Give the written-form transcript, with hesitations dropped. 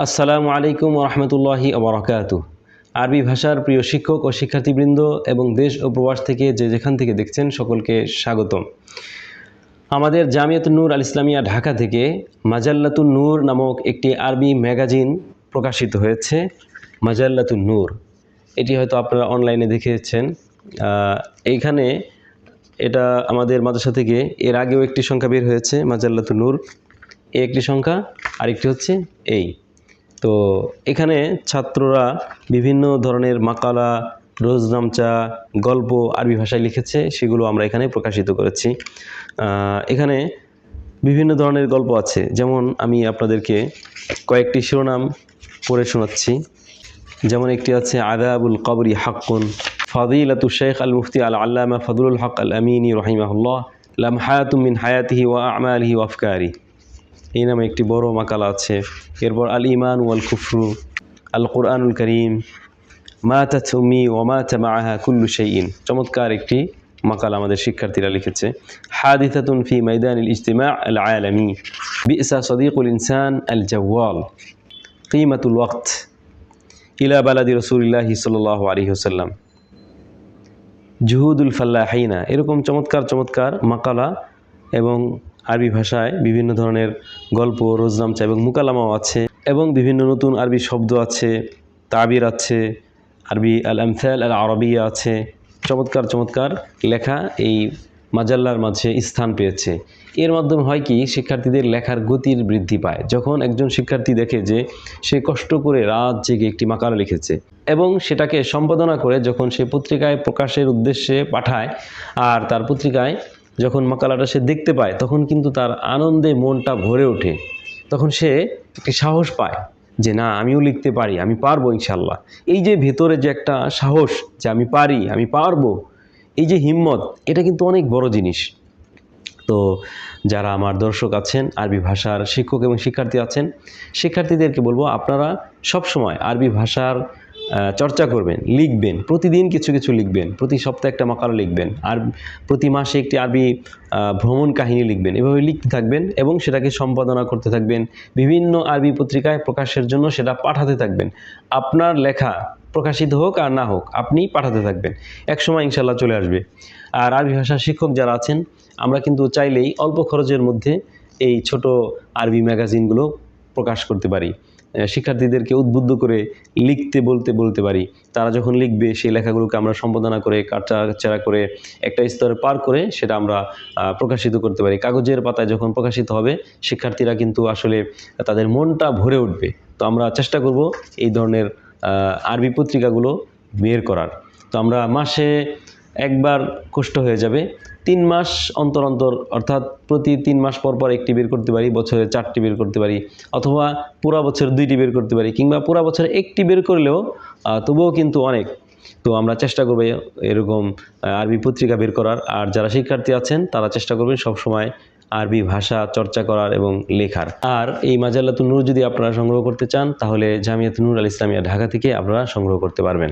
আসসালামু আলাইকুম রহমতুল্লাহি ওবরাকাতুহু। আরবি ভাষার প্রিয় শিক্ষক ও শিক্ষার্থীবৃন্দ এবং দেশ ও প্রবাস থেকে যেখান থেকে দেখছেন সকলকে স্বাগতম। আমাদের জামিয়াতুন নূর আল ইসলামিয়া ঢাকা থেকে মাজাল্লাতুন নূর নামক একটি আরবি ম্যাগাজিন প্রকাশিত হয়েছে। মাজাল্লাতুন নূর, এটি হয়তো আপনারা অনলাইনে দেখেছেন। এইখানে এটা আমাদের মাদ্রাসা থেকে এর আগেও একটি সংখ্যা বের হয়েছে, মাজাল্লাতুন নূর এই একটি সংখ্যা, আরেকটি হচ্ছে এই। তো এখানে ছাত্ররা বিভিন্ন ধরনের মাকালা, রোজনামচা, গল্প আরবি ভাষায় লিখেছে, সেগুলো আমরা এখানে প্রকাশিত করেছি। এখানে বিভিন্ন ধরনের গল্প আছে, যেমন আমি আপনাদেরকে কয়েকটি শিরোনাম পড়ে শোনাচ্ছি। যেমন একটি আছে আযাবুল কবরি হাক্কুন, ফাদিলাতু শেখ আল মুফতি আল আল্লামা ফজলুল হক আল আমিনী রহিমাহুল্লাহ, লামহাতুম মিন হায়াতিহি ওয়া আমালিহি ওয়া আফকারি, এই নামে একটি বড় মাকালা আছে। এরপর আল ইমান ওয়াল কুফরু, আল কুরআনুল করিম, মাতাত উম্মি ওয়া মাতা মাআহা কুল্লু শাইইন, চমৎকার একটি মাকালা আমাদের শিক্ষার্থীরা লিখেছে। হাদিসাতুন ফি ময়দানিল ইজতিমা আল আলামি, বিসা সদিকুল ইনসান আল জাওয়াল, কিমাতুল ওয়াক্ত, ইলা বালাদি রাসূলিল্লাহি সাল্লাল্লাহু আলাইহি ওয়াসাল্লাম, জুহুদুল ফাল্লাহিনা, এরকম চমৎকার চমৎকার মাকালা এবং আরবি ভাষায় বিভিন্ন ধরনের গল্প, রোজনামচা এবং মুকালামাও আছে, এবং বিভিন্ন নতুন আরবি শব্দ আছে, তাবির আছে, আরবি আল আমসাল আল আরবিয়া আছে। চমৎকার চমৎকার লেখা এই মাজাল্লার মাঝে স্থান পেয়েছে। এর মাধ্যমে হয় কি, শিক্ষার্থীদের লেখার গতির বৃদ্ধি পায়। যখন একজন শিক্ষার্থী দেখে যে সে কষ্ট করে রাত জেগে একটি মাকালা লিখেছে এবং সেটাকে সম্পাদনা করে যখন সে পত্রিকায় প্রকাশের উদ্দেশ্যে পাঠায়, আর তার পত্রিকায় যখন মাকালাটা সে দেখতে পায়, তখন কিন্তু তার আনন্দে মনটা ভরে ওঠে। তখন সে একটি সাহস পায় যে না, আমিও লিখতে পারি, আমি পারবো ইনশাল্লাহ। এই যে ভেতরে যে একটা সাহস যে আমি পারি, আমি পারবো, এই যে হিম্মত, এটা কিন্তু অনেক বড় জিনিস। তো যারা আমার দর্শক আছেন, আরবি ভাষার শিক্ষক এবং শিক্ষার্থী আছেন, শিক্ষার্থীদেরকে বলবো আপনারা সবসময় আরবি ভাষার চর্চা করবেন, লিখবেন, প্রতিদিন কিছু কিছু লিখবেন, প্রতি সপ্তাহে একটা মাকালা লিখবেন, আর প্রতি মাসে একটি আরবি ভ্রমণ কাহিনী লিখবেন। এভাবে লিখতে থাকবেন এবং সেটাকে সম্পাদনা করতে থাকবেন, বিভিন্ন আরবি পত্রিকায় প্রকাশের জন্য সেটা পাঠাতে থাকবেন। আপনার লেখা প্রকাশিত হোক আর না হোক, আপনি পাঠাতে থাকবেন, একসময় ইনশাল্লাহ চলে আসবে। আর আরবি ভাষার শিক্ষক যারা আছেন, আমরা কিন্তু চাইলেই অল্প খরচের মধ্যে এই ছোট আরবি ম্যাগাজিনগুলো প্রকাশ করতে পারি। শিক্ষার্থীদেরকে উদ্বুদ্ধ করে লিখতে বলতে পারি। তারা যখন লিখবে, সেই লেখাগুলোকে আমরা সম্পাদনা করে কাটছাড়া করে একটা স্তর পার করে সেটা আমরা প্রকাশিত করতে পারি। কাগজের পাতায় যখন প্রকাশিত হবে, শিক্ষার্থীরা কিন্তু আসলে তাদের মনটা ভরে উঠবে। তো আমরা চেষ্টা করব এই ধরনের আরবি পত্রিকাগুলো বের করার। তো আমরা মাসে একবার কষ্ট হয়ে যাবে, 3 মাস অন্তর অন্তর, অর্থাৎ প্রতি 3 মাস পর পর একটি বের করতে পারি, বছরে 4টি বের করতে পারি, অথবা পুরা বছর 2টি বের করতে পারি, কিংবা পুরা বছরে একটি বের করলেও তবুও কিন্তু অনেক। তো আমরা চেষ্টা করব এরকম আরবি পত্রিকা বের করার। আর যারা শিক্ষার্থী আছেন, তারা চেষ্টা করবেন সবসময় আরবি ভাষা চর্চা করার এবং লেখার। আর এই মাজাল্লাতুন নূর যদি আপনারা সংগ্রহ করতে চান, তাহলে জামিয়াতুন নূর আল ইসলামিয়া ঢাকা থেকে আপনারা সংগ্রহ করতে পারবেন।